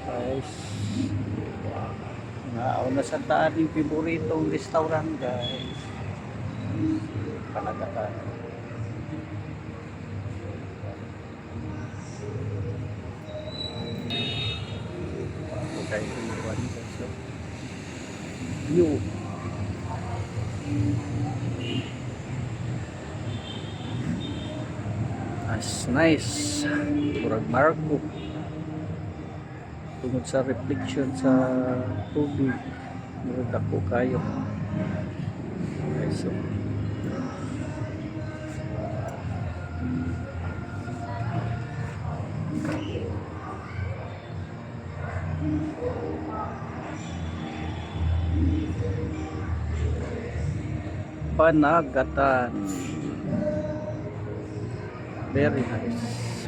Guys, na sa taan yung paboritong restaurant guys. Panagatan. Okay, iwan guys. So, view. As nice. Murag Marco. Tungod sa reflection sa tubig. Murag dako kayo. Okay, so Panagatan. Very nice.